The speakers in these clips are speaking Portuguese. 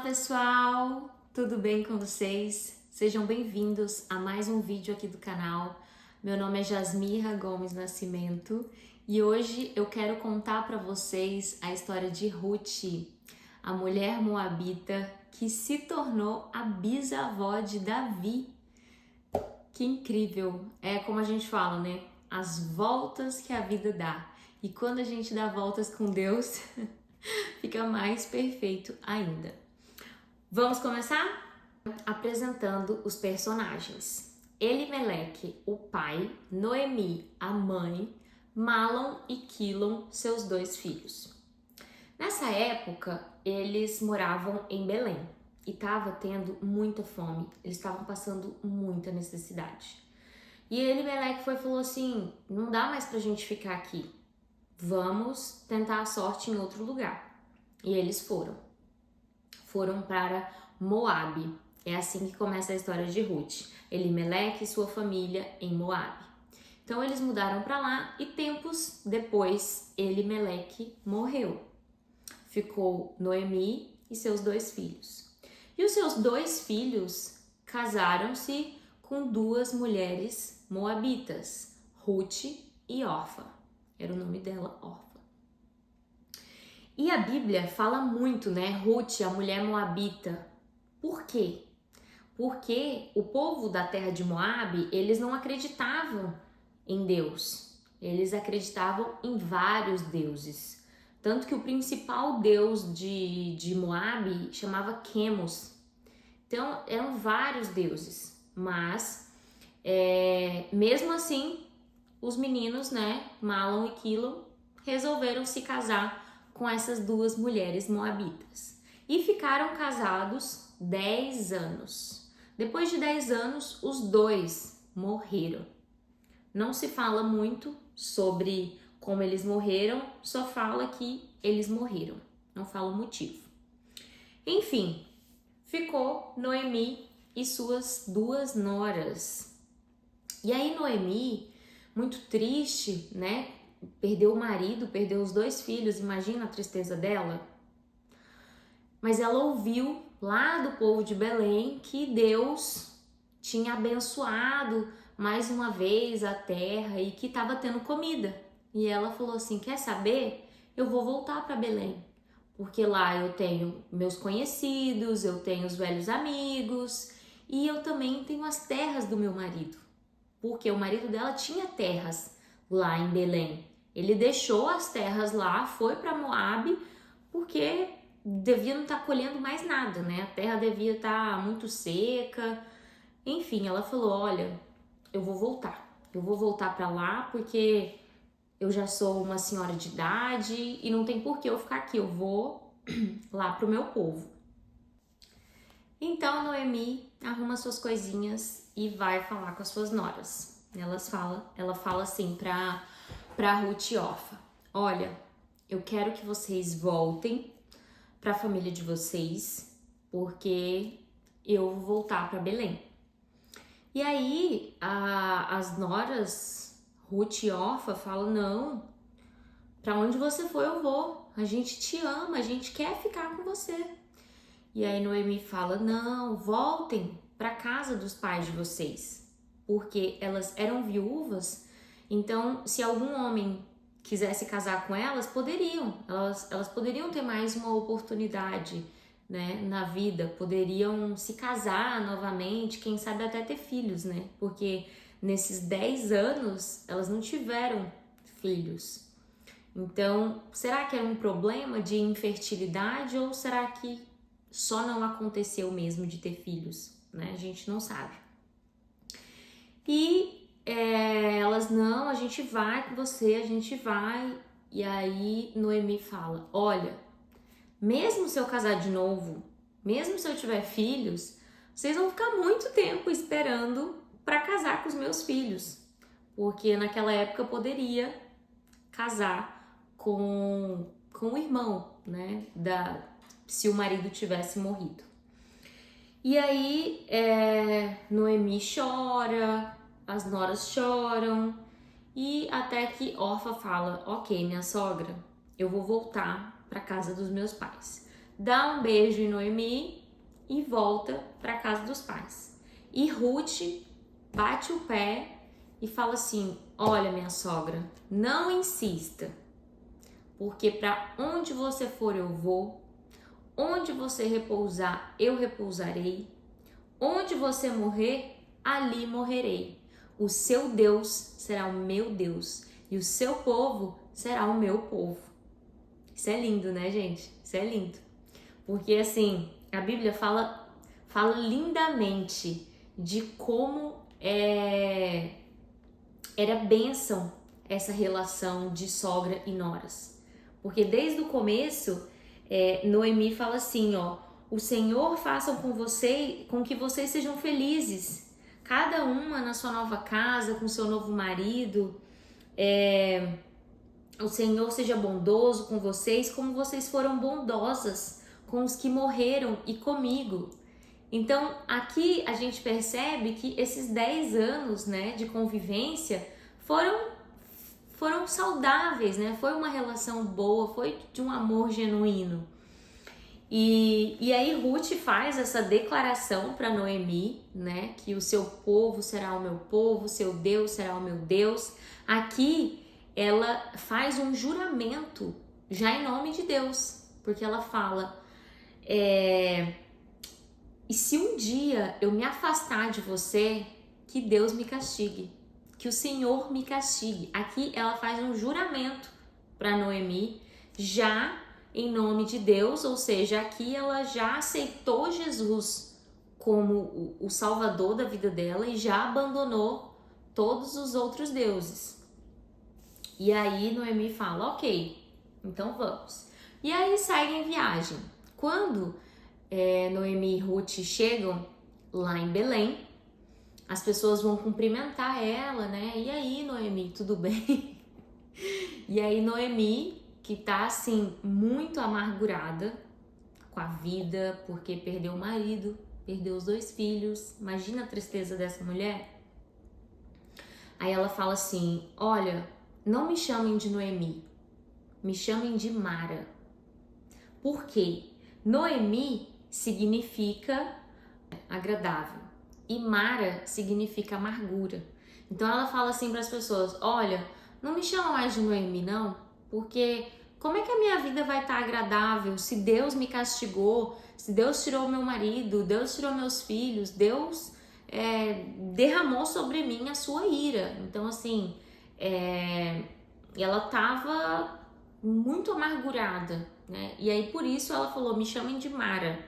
Pessoal, tudo bem com vocês? Sejam bem-vindos a mais um vídeo aqui do canal. Meu nome é Jasmirra Gomes Nascimento e hoje eu quero contar para vocês a história de Ruth, a mulher moabita que se tornou a bisavó de Davi. Que incrível! É como a gente fala, né? As voltas que a vida dá. E quando a gente dá voltas com Deus, fica mais perfeito ainda. Vamos começar? Apresentando os personagens. Elimeleque, o pai, Noemi, a mãe, Malom e Quilom, seus dois filhos. Nessa época, eles moravam em Belém e estava tendo muita fome, eles estavam passando muita necessidade. E Elimeleque falou assim, não dá mais pra gente ficar aqui, vamos tentar a sorte em outro lugar. E eles foram para Moabe. É assim que começa a história de Ruth. Elimeleque e sua família em Moabe. Então eles mudaram para lá e tempos depois Elimeleque morreu. Ficou Noemi e seus dois filhos. E os seus dois filhos casaram-se com duas mulheres moabitas, Ruth e Orfa. Era o nome dela, Orfa. E a Bíblia fala muito, né? Ruth, a mulher moabita. Por quê? Porque o povo da terra de Moabe, eles não acreditavam em Deus. Eles acreditavam em vários deuses. Tanto que o principal deus de Moabe chamava Quemos. Então, eram vários deuses. Mas, mesmo assim, os meninos, né, Malom e Quilom, resolveram se casar com essas duas mulheres moabitas. E ficaram casados 10 anos. Depois de 10 anos, os dois morreram. Não se fala muito sobre como eles morreram, só fala que eles morreram. Não fala o motivo. Enfim, ficou Noemi e suas duas noras. E aí Noemi, muito triste, né? Perdeu o marido, perdeu os dois filhos, imagina a tristeza dela. Mas ela ouviu lá do povo de Belém que Deus tinha abençoado mais uma vez a terra e que estava tendo comida. E ela falou assim, quer saber? Eu vou voltar para Belém, porque lá eu tenho meus conhecidos, eu tenho os velhos amigos e eu também tenho as terras do meu marido, porque o marido dela tinha terras lá em Belém. Ele deixou as terras lá, foi para Moabe, porque devia não estar colhendo mais nada, né? A terra devia estar muito seca. Enfim, ela falou, olha, eu vou voltar para lá porque eu já sou uma senhora de idade e não tem por que eu ficar aqui, eu vou lá pro meu povo. Então Noemi arruma suas coisinhas e vai falar com as suas noras. Ela fala assim para Ruth e Orfa, olha, eu quero que vocês voltem para a família de vocês, porque eu vou voltar para Belém. E aí as noras Ruth e Orfa falam, não, para onde você for eu vou, a gente te ama, a gente quer ficar com você. E aí Noemi fala, não, voltem para casa dos pais de vocês, porque elas eram viúvas, então se algum homem quisesse casar com elas, elas poderiam ter mais uma oportunidade, né, na vida, poderiam se casar novamente, quem sabe até ter filhos, né, porque nesses 10 anos elas não tiveram filhos. Então, será que era um problema de infertilidade ou será que só não aconteceu mesmo de ter filhos, né, a gente não sabe. E elas, não, a gente vai com você, a gente vai. E aí Noemi fala, olha, mesmo se eu casar de novo, mesmo se eu tiver filhos, vocês vão ficar muito tempo esperando para casar com os meus filhos. Porque naquela época eu poderia casar com o irmão, né, se o marido tivesse morrido. E aí Noemi chora, as noras choram e até que Orfa fala, ok, minha sogra, eu vou voltar para casa dos meus pais. dá um beijo em Noemi e volta para casa dos pais. E Ruth bate o pé e fala assim: olha, minha sogra, não insista, porque para onde você for eu vou, onde você repousar eu repousarei, onde você morrer ali morrerei. O seu Deus será o meu Deus e o seu povo será o meu povo. Isso é lindo, né, gente? Isso é lindo. Porque assim, a Bíblia fala lindamente de como era bênção essa relação de sogra e noras. Porque desde o começo, Noemi fala assim, ó: o Senhor faça com que vocês sejam felizes, cada uma na sua nova casa, com seu novo marido. O Senhor seja bondoso com vocês, como vocês foram bondosas com os que morreram e comigo. Então, aqui a gente percebe que esses 10 anos, né, de convivência foram saudáveis, né? Foi uma relação boa, foi de um amor genuíno. E aí Ruth faz essa declaração para Noemi, né? Que o seu povo será o meu povo, seu Deus será o meu Deus. Aqui ela faz um juramento já em nome de Deus, porque ela fala: e se um dia eu me afastar de você, que Deus me castigue, que o Senhor me castigue. Aqui ela faz um juramento para Noemi, já em nome de Deus, ou seja, aqui ela já aceitou Jesus como o Salvador da vida dela e já abandonou todos os outros deuses. E aí Noemi fala: ok, então vamos. E aí segue em viagem. Quando Noemi e Ruth chegam lá em Belém, as pessoas vão cumprimentar ela, né? E aí, Noemi, tudo bem? E aí Noemi, que tá assim muito amargurada com a vida, porque perdeu o marido, perdeu os 2 filhos. Imagina a tristeza dessa mulher. Aí ela fala assim: olha, não me chamem de Noemi, me chamem de Mara. Por quê? Noemi significa agradável e Mara significa amargura. Então ela fala assim para as pessoas: olha, não me chama mais de Noemi não, porque como é que a minha vida vai estar agradável se Deus me castigou, se Deus tirou meu marido, Deus tirou meus filhos, Deus derramou sobre mim a sua ira. Então assim, ela estava muito amargurada, né? E aí por isso ela falou: me chamem de Mara,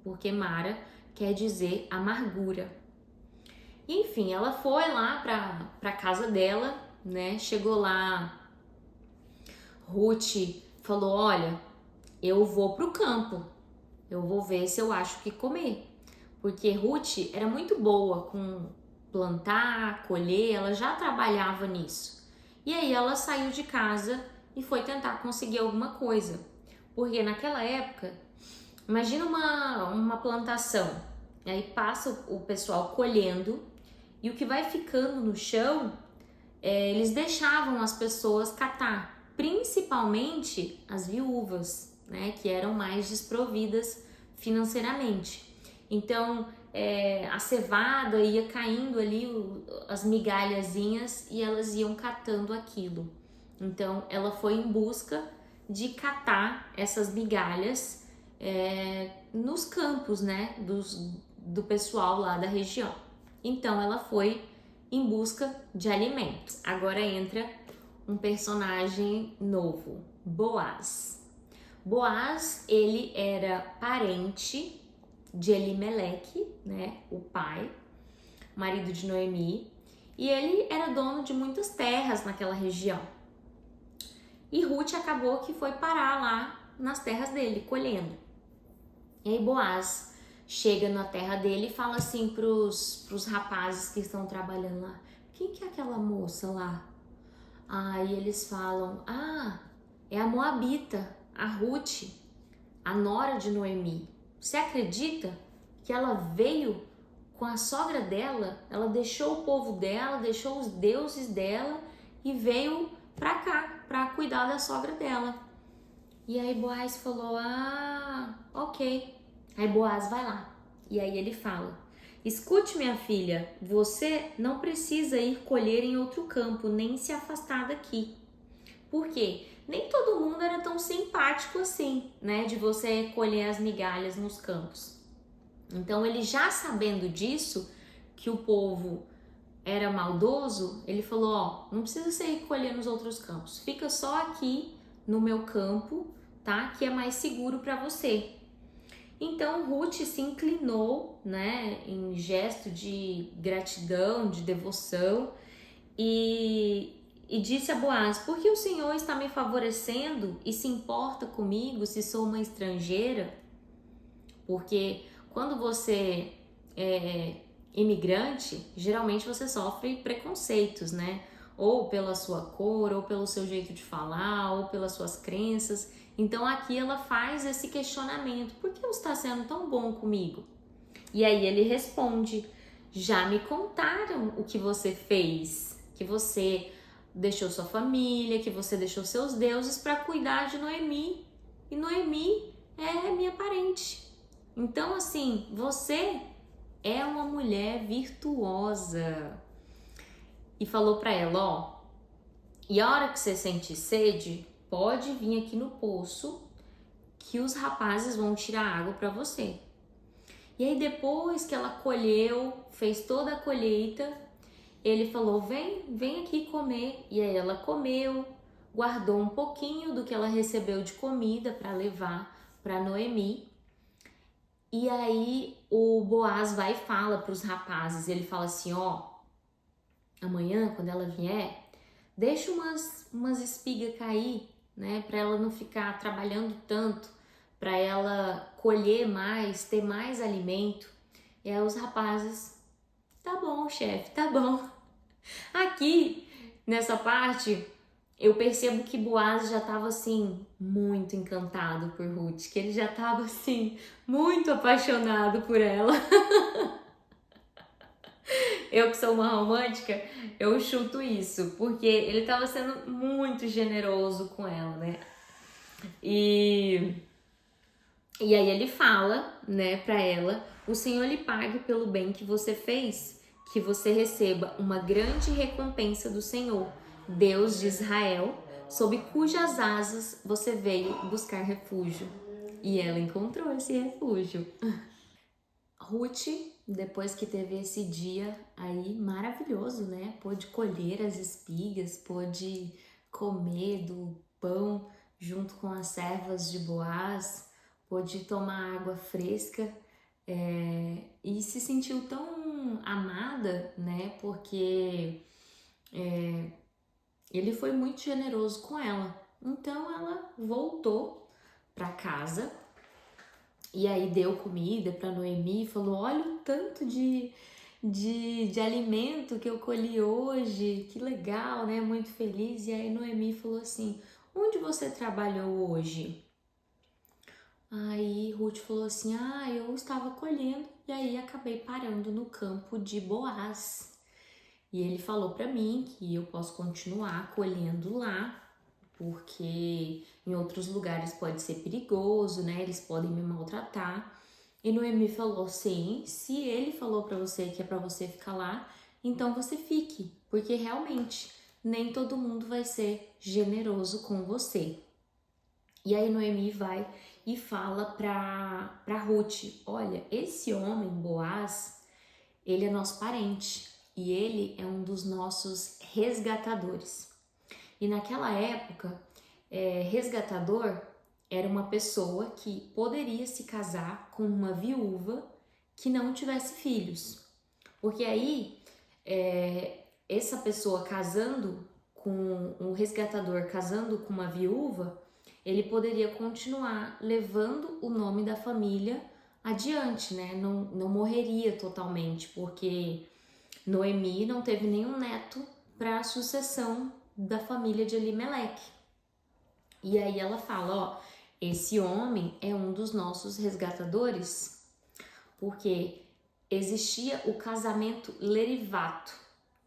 porque Mara quer dizer amargura. Enfim, ela foi lá para casa dela, né? Chegou lá, Ruth falou: olha, eu vou pro campo, eu vou ver se eu acho o que comer. Porque Ruth era muito boa com plantar, colher, ela já trabalhava nisso. E aí ela saiu de casa e foi tentar conseguir alguma coisa. Porque naquela época, imagina uma plantação, aí passa o pessoal colhendo e o que vai ficando no chão, eles deixavam as pessoas catar, principalmente as viúvas, né, que eram mais desprovidas financeiramente. Então a cevada ia caindo ali, as migalhazinhas, e elas iam catando aquilo. Então ela foi em busca de catar essas migalhas nos campos, né, do pessoal lá da região. Então ela foi em busca de alimentos. Agora entra um personagem novo, Boaz. Boaz, ele era parente de Elimeleque, né, o pai, marido de Noemi, e ele era dono de muitas terras naquela região. E Ruth acabou que foi parar lá nas terras dele, colhendo. E aí Boaz chega na terra dele e fala assim pros rapazes que estão trabalhando lá: quem que é aquela moça lá? Aí eles falam: é a Moabita, a Ruth, a nora de Noemi. Você acredita que ela veio com a sogra dela? Ela deixou o povo dela, deixou os deuses dela e veio pra cá, pra cuidar da sogra dela. E aí Boaz falou, ah, ok. Aí Boaz vai lá. E aí ele fala, escute minha filha, você não precisa ir colher em outro campo, nem se afastar daqui. Por quê? Nem todo mundo era tão simpático assim, né? De você colher as migalhas nos campos. Então ele já sabendo disso, que o povo era maldoso, ele falou, ó, não precisa você ir colher nos outros campos, fica só aqui no meu campo, tá? Que é mais seguro para você. Então Ruth se inclinou, né, em gesto de gratidão, de devoção e disse a Boaz, por que o Senhor está me favorecendo e se importa comigo se sou uma estrangeira? Porque quando você é imigrante, geralmente você sofre preconceitos, né? Ou pela sua cor, ou pelo seu jeito de falar, ou pelas suas crenças. Então aqui ela faz esse questionamento: por que você está sendo tão bom comigo? E aí ele responde: já me contaram o que você fez, que você deixou sua família, que você deixou seus deuses para cuidar de Noemi. E Noemi é minha parente. Então, assim, você é uma mulher virtuosa. E falou para ela, ó, e a hora que você sentir sede, pode vir aqui no poço que os rapazes vão tirar água para você. E aí depois que ela colheu, fez toda a colheita, ele falou, vem aqui comer. E aí ela comeu, guardou um pouquinho do que ela recebeu de comida para levar para Noemi. E aí o Boaz vai e fala para os rapazes, ele fala assim, ó, amanhã quando ela vier, deixa umas espigas cair, né, para ela não ficar trabalhando tanto, para ela colher mais, ter mais alimento. E aí os rapazes, tá bom, chefe, tá bom. Aqui, nessa parte, eu percebo que Boaz já estava assim, muito encantado por Ruth, que ele já estava assim, muito apaixonado por ela. Eu que sou uma romântica, eu chuto isso, porque ele estava sendo muito generoso com ela, né? E aí ele fala, né, pra ela, o Senhor lhe pague pelo bem que você fez, que você receba uma grande recompensa do Senhor, Deus de Israel, sob cujas asas você veio buscar refúgio. E ela encontrou esse refúgio. Ruth, depois que teve esse dia aí maravilhoso, né? Pôde colher as espigas, pôde comer do pão junto com as servas de Boaz, pôde tomar água fresca e se sentiu tão amada, né? Porque ele foi muito generoso com ela. Então ela voltou para casa e aí deu comida para Noemi e falou, olha o tanto de alimento que eu colhi hoje, que legal, né? Muito feliz. E aí Noemi falou assim, onde você trabalhou hoje? Aí Ruth falou assim, eu estava colhendo e aí acabei parando no campo de Boaz. E ele falou para mim que eu posso continuar colhendo lá, porque em outros lugares pode ser perigoso, né? Eles podem me maltratar. E Noemi falou, sim, se ele falou para você que é para você ficar lá, então você fique, porque realmente nem todo mundo vai ser generoso com você. E aí Noemi vai e fala pra Ruth, olha, esse homem, Boaz, ele é nosso parente e ele é um dos nossos resgatadores. E naquela época, resgatador era uma pessoa que poderia se casar com uma viúva que não tivesse filhos. Porque aí, essa pessoa casando com um resgatador, casando com uma viúva, ele poderia continuar levando o nome da família adiante, né? Não morreria totalmente, porque Noemi não teve nenhum neto para a sucessão da família de Elimeleque. E aí ela fala, ó, esse homem é um dos nossos resgatadores, porque existia o casamento lerivato.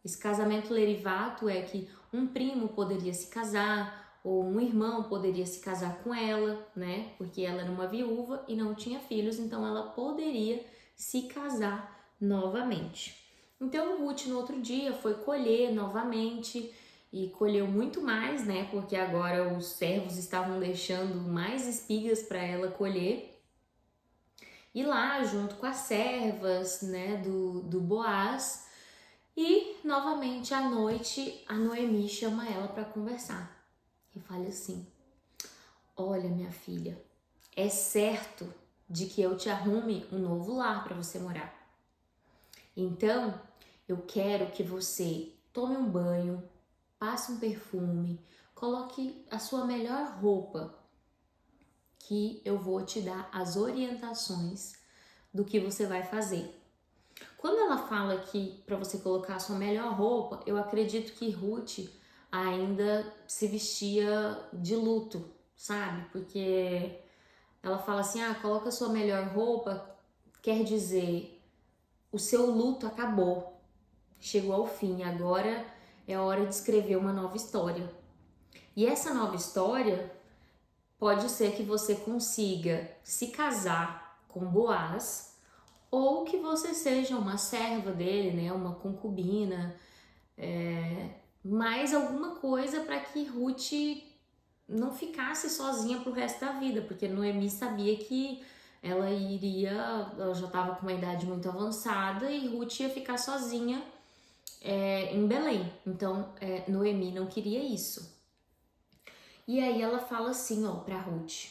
Esse casamento lerivato é que um primo poderia se casar, ou um irmão poderia se casar com ela, né? Porque ela era uma viúva e não tinha filhos, então ela poderia se casar novamente. Então Ruth no outro dia foi colher novamente e colheu muito mais, né? Porque agora os servos estavam deixando mais espigas para ela colher. E lá, junto com as servas, né, do Boaz, e novamente à noite a Noemi chama ela para conversar e fala assim: olha, minha filha, é certo de que eu te arrume um novo lar para você morar. Então, eu quero que você tome um banho, passe um perfume, coloque a sua melhor roupa, que eu vou te dar as orientações do que você vai fazer. Quando ela fala que para você colocar a sua melhor roupa, eu acredito que Ruth ainda se vestia de luto, sabe? Porque ela fala assim: coloca a sua melhor roupa, quer dizer, o seu luto acabou, chegou ao fim, agora é hora de escrever uma nova história. E essa nova história pode ser que você consiga se casar com Boaz, ou que você seja uma serva dele, né, uma concubina, mais alguma coisa para que Ruth não ficasse sozinha pro resto da vida, porque Noemi sabia que ela já estava com uma idade muito avançada e Ruth ia ficar sozinha em Belém. Então Noemi não queria isso. E aí ela fala assim, para Ruth: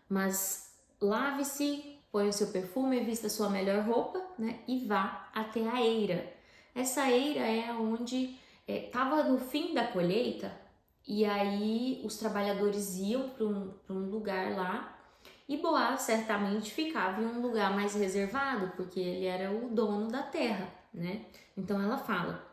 mas lave-se, põe o seu perfume, vista a sua melhor roupa, né, e vá até a eira. Essa eira é onde estava no fim da colheita, e aí os trabalhadores iam para um lugar lá, e Boaz certamente ficava em um lugar mais reservado, porque ele era o dono da terra, né? Então ela fala: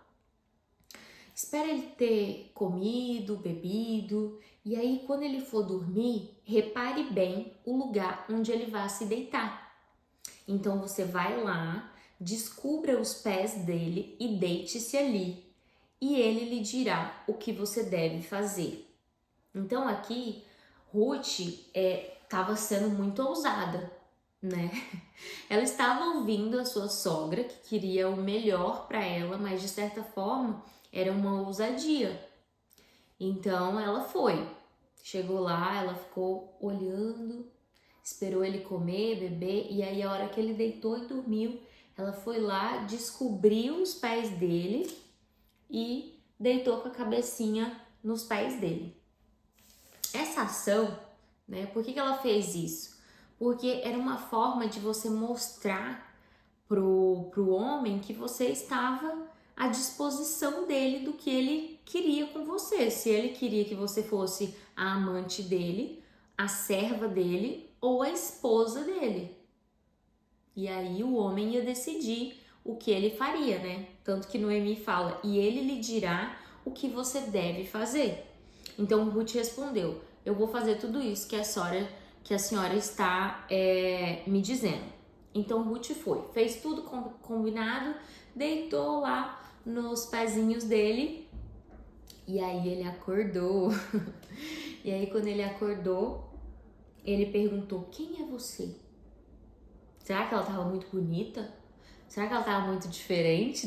espera ele ter comido, bebido, e aí quando ele for dormir, repare bem o lugar onde ele vai se deitar. Então você vai lá, descubra os pés dele e deite-se ali, e ele lhe dirá o que você deve fazer. Então aqui Ruth estava sendo muito ousada, né? Ela estava ouvindo a sua sogra, que queria o melhor para ela, mas de certa forma era uma ousadia. Então ela foi, chegou lá, ela ficou olhando, esperou ele comer, beber, e aí a hora que ele deitou e dormiu, ela foi lá, descobriu os pés dele e deitou com a cabecinha nos pés dele. Essa ação, né, por que ela fez isso? Porque era uma forma de você mostrar pro homem que você estava à disposição dele do que ele queria com você. Se ele queria que você fosse a amante dele, a serva dele ou a esposa dele. E aí o homem ia decidir o que ele faria, né? Tanto que Noemi fala: e ele lhe dirá o que você deve fazer. Então Ruth respondeu: eu vou fazer tudo isso que a senhora está me dizendo. Então Ruth fez tudo combinado, deitou lá nos pezinhos dele, e aí ele acordou. E aí quando ele acordou, ele perguntou: quem é você? Será que ela estava muito bonita? Será que ela estava muito diferente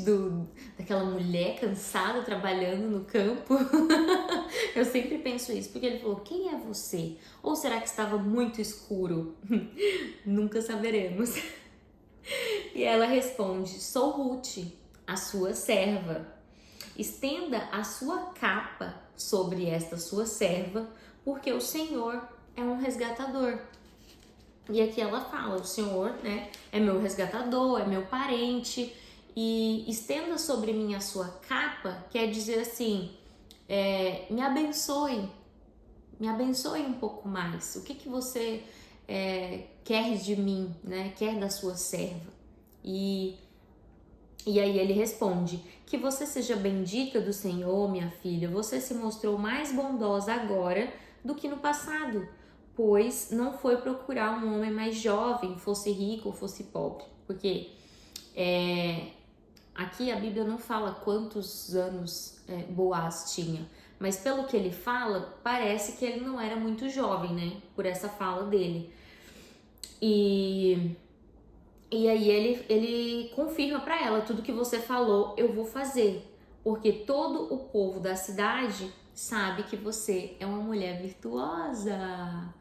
daquela mulher cansada trabalhando no campo? Eu sempre penso isso, porque ele falou: quem é você? Ou será que estava muito escuro? Nunca saberemos. E ela responde: sou Ruth, a sua serva. Estenda a sua capa sobre esta sua serva, porque o Senhor é um resgatador. E aqui ela fala: o Senhor, né, é meu resgatador, é meu parente, e estenda sobre mim a sua capa, quer dizer assim, me abençoe um pouco mais. O que você quer de mim, né, quer da sua serva? E aí ele responde: que você seja bendita do Senhor, minha filha, você se mostrou mais bondosa agora do que no passado, pois não foi procurar um homem mais jovem, fosse rico ou fosse pobre. Porque aqui a Bíblia não fala quantos anos Boaz tinha, mas pelo que ele fala, parece que ele não era muito jovem, né? Por essa fala dele. E aí ele confirma para ela: tudo que você falou eu vou fazer, porque todo o povo da cidade sabe que você é uma mulher virtuosa.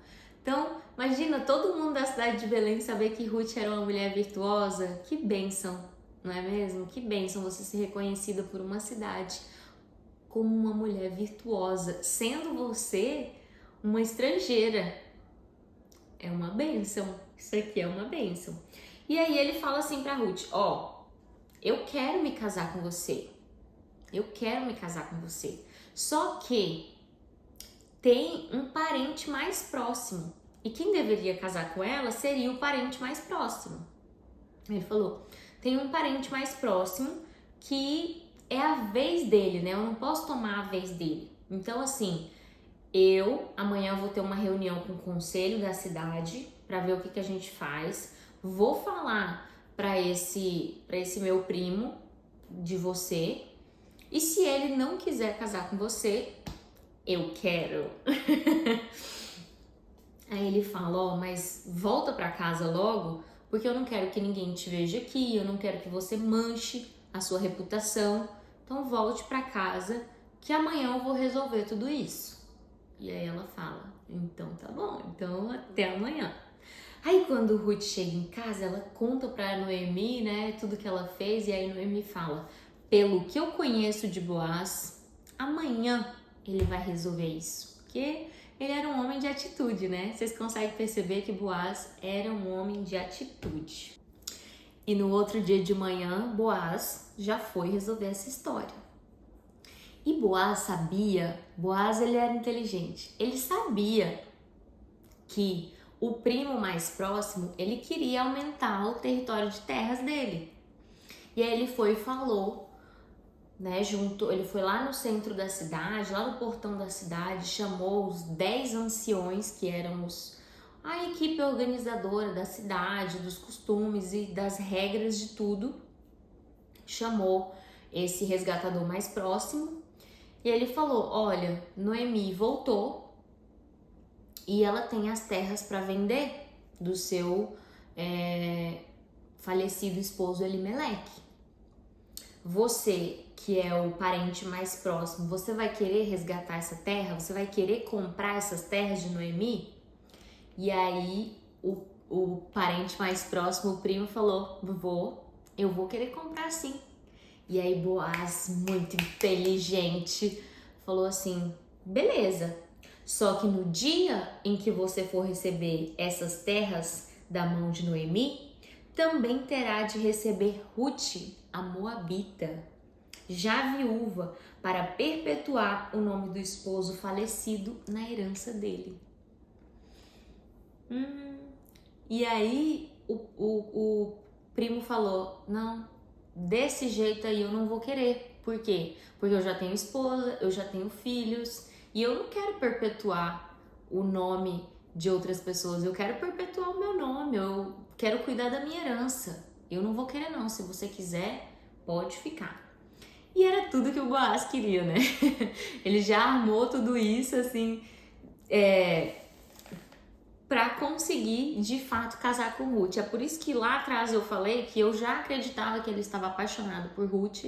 Então, imagina todo mundo da cidade de Belém saber que Ruth era uma mulher virtuosa. Que bênção, não é mesmo? Que bênção você ser reconhecida por uma cidade como uma mulher virtuosa, sendo você uma estrangeira. É uma bênção. Isso aqui é uma bênção. E aí ele fala assim pra Ruth: ó, eu quero me casar com você. Eu quero me casar com você. Só que tem um parente mais próximo. E quem deveria casar com ela seria o parente mais próximo. Ele falou: tem um parente mais próximo que é a vez dele, né? Eu não posso tomar a vez dele. Então, assim, eu amanhã vou ter uma reunião com o conselho da cidade para ver o que a gente faz. Vou falar para esse meu primo de você. E se ele não quiser casar com você, eu quero. Aí ele fala: ó, mas volta para casa logo, porque eu não quero que ninguém te veja aqui, eu não quero que você manche a sua reputação. Então volte para casa que amanhã eu vou resolver tudo isso. E aí ela fala: então tá bom, então até amanhã. Aí quando Ruth chega em casa, ela conta pra Noemi, né, tudo que ela fez, e aí Noemi fala: pelo que eu conheço de Boaz, amanhã ele vai resolver isso. Porque ele era um homem de atitude, né? Vocês conseguem perceber que Boaz era um homem de atitude. E no outro dia de manhã, Boaz já foi resolver essa história. E Boaz sabia, Boaz ele era inteligente, ele sabia que o primo mais próximo, ele queria aumentar o território de terras dele. E aí ele foi e falou, né, ele foi lá no centro da cidade, lá no portão da cidade, chamou os 10 anciões, que eram a equipe organizadora da cidade, dos costumes e das regras de tudo, chamou esse resgatador mais próximo, e ele falou: olha, Noemi voltou e ela tem as terras para vender do seu falecido esposo Elimeleque. Você, que é o parente mais próximo, você vai querer resgatar essa terra? Você vai querer comprar essas terras de Noemi? E aí o parente mais próximo, o primo, falou: eu vou querer comprar sim. E aí Boaz, muito inteligente, falou assim: beleza, só que no dia em que você for receber essas terras da mão de Noemi, também terá de receber Ruth, a Moabita, já viúva, para perpetuar o nome do esposo falecido na herança dele. E aí o primo falou: não, desse jeito aí eu não vou querer. Por quê? Porque eu já tenho esposa, eu já tenho filhos e eu não quero perpetuar o nome de outras pessoas, eu quero perpetuar o meu nome, eu quero cuidar da minha herança. Eu não vou querer não, se você quiser, pode ficar. E era tudo que o Boaz queria, né? Ele já armou tudo isso, assim, para conseguir, de fato, casar com Ruth. É por isso que lá atrás eu falei que eu já acreditava que ele estava apaixonado por Ruth.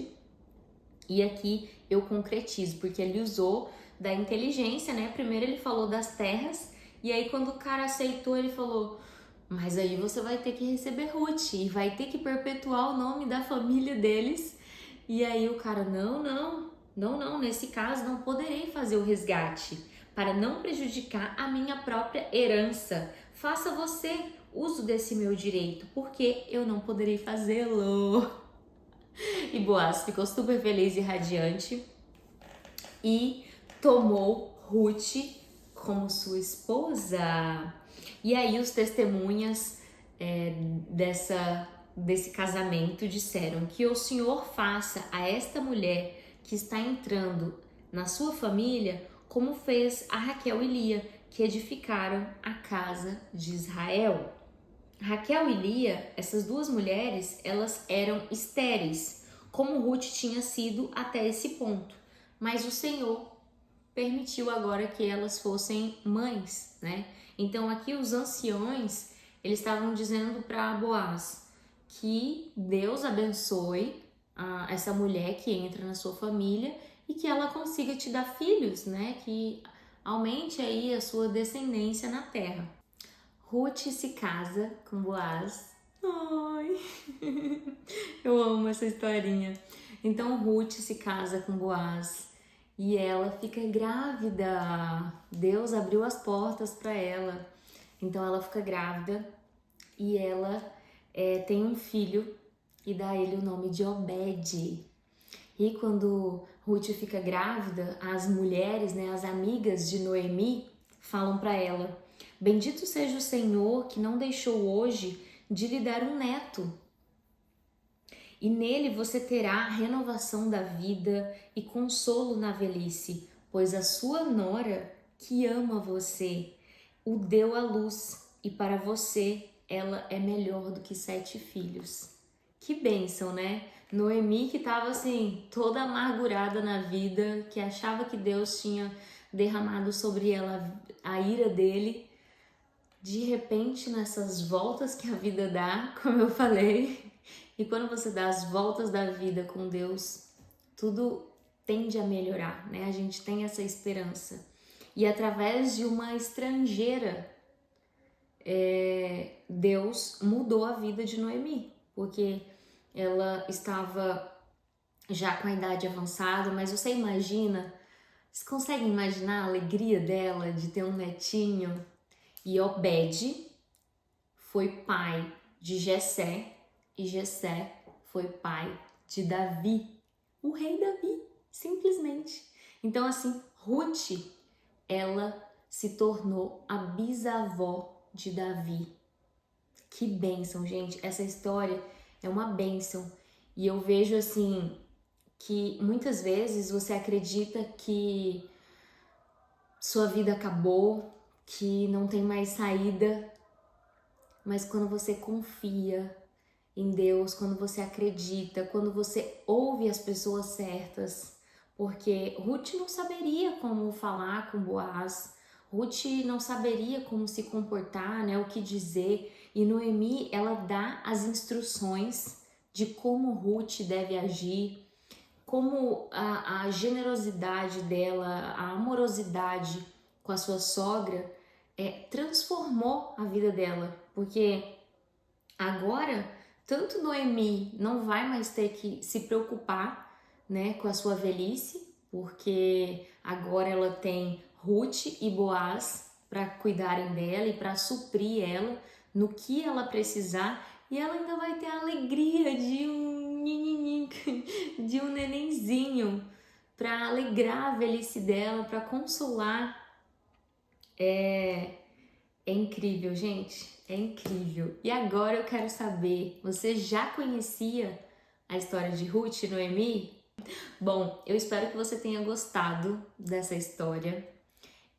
E aqui eu concretizo, porque ele usou da inteligência, né? Primeiro ele falou das terras, e aí quando o cara aceitou, ele falou: mas aí você vai ter que receber Ruth, e vai ter que perpetuar o nome da família deles. E aí o cara: não, nesse caso não poderei fazer o resgate, para não prejudicar a minha própria herança. Faça você uso desse meu direito, porque eu não poderei fazê-lo. E Boaz ficou super feliz e radiante e tomou Ruth como sua esposa. E aí os testemunhas desse casamento disseram: que o Senhor faça a esta mulher que está entrando na sua família como fez a Raquel e Lia, que edificaram a casa de Israel. Raquel e Lia, essas duas mulheres, elas eram estéreis, como Ruth tinha sido até esse ponto. Mas o Senhor permitiu agora que elas fossem mães, né? Então aqui os anciões, eles estavam dizendo para Boaz que Deus abençoe essa mulher que entra na sua família e que ela consiga te dar filhos, né? Que aumente aí a sua descendência na terra. Ruth se casa com Boaz. Ai, eu amo essa historinha. Então Ruth se casa com Boaz e ela fica grávida. Deus abriu as portas para ela. Então ela fica grávida e ela tem um filho e dá ele o nome de Obed. E quando Ruth fica grávida, as mulheres, né, as amigas de Noemi, falam para ela: bendito seja o Senhor que não deixou hoje de lhe dar um neto. E nele você terá a renovação da vida e consolo na velhice, pois a sua nora, que ama você, o deu à luz, e para você ela é melhor do que 7 filhos. Que bênção, né? Noemi, que estava assim, toda amargurada na vida, que achava que Deus tinha derramado sobre ela a ira dele, de repente, nessas voltas que a vida dá, como eu falei, e quando você dá as voltas da vida com Deus, tudo tende a melhorar, né? A gente tem essa esperança. E através de uma estrangeira, Deus mudou a vida de Noemi, porque ela estava já com a idade avançada, mas você imagina, você consegue imaginar a alegria dela de ter um netinho? E Obed foi pai de Jessé, e Jessé foi pai de Davi, o rei Davi, simplesmente. Então assim, Ruth, ela se tornou a bisavó de Davi. Que bênção, gente. Essa história é uma bênção. E eu vejo assim, que muitas vezes você acredita que sua vida acabou, que não tem mais saída, mas quando você confia em Deus, quando você acredita, quando você ouve as pessoas certas, porque Ruth não saberia como falar com Boaz, Ruth não saberia como se comportar, né, o que dizer, e Noemi, ela dá as instruções de como Ruth deve agir, como a generosidade dela, a amorosidade com a sua sogra transformou a vida dela, porque agora tanto Noemi não vai mais ter que se preocupar, né, com a sua velhice, porque agora ela tem Ruth e Boaz para cuidarem dela e para suprir ela no que ela precisar, e ela ainda vai ter a alegria de um nininho, de um nenenzinho, para alegrar a velhice dela, para consolar. É incrível, gente, é incrível. E agora eu quero saber, você já conhecia a história de Ruth e Noemi? Bom, eu espero que você tenha gostado dessa história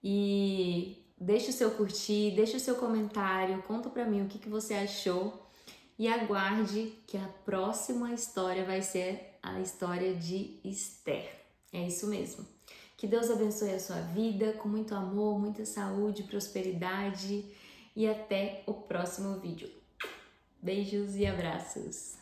e deixa o seu curtir, deixa o seu comentário, conta pra mim o que você achou e aguarde que a próxima história vai ser a história de Esther. É isso mesmo. Que Deus abençoe a sua vida com muito amor, muita saúde, prosperidade e até o próximo vídeo. Beijos e abraços!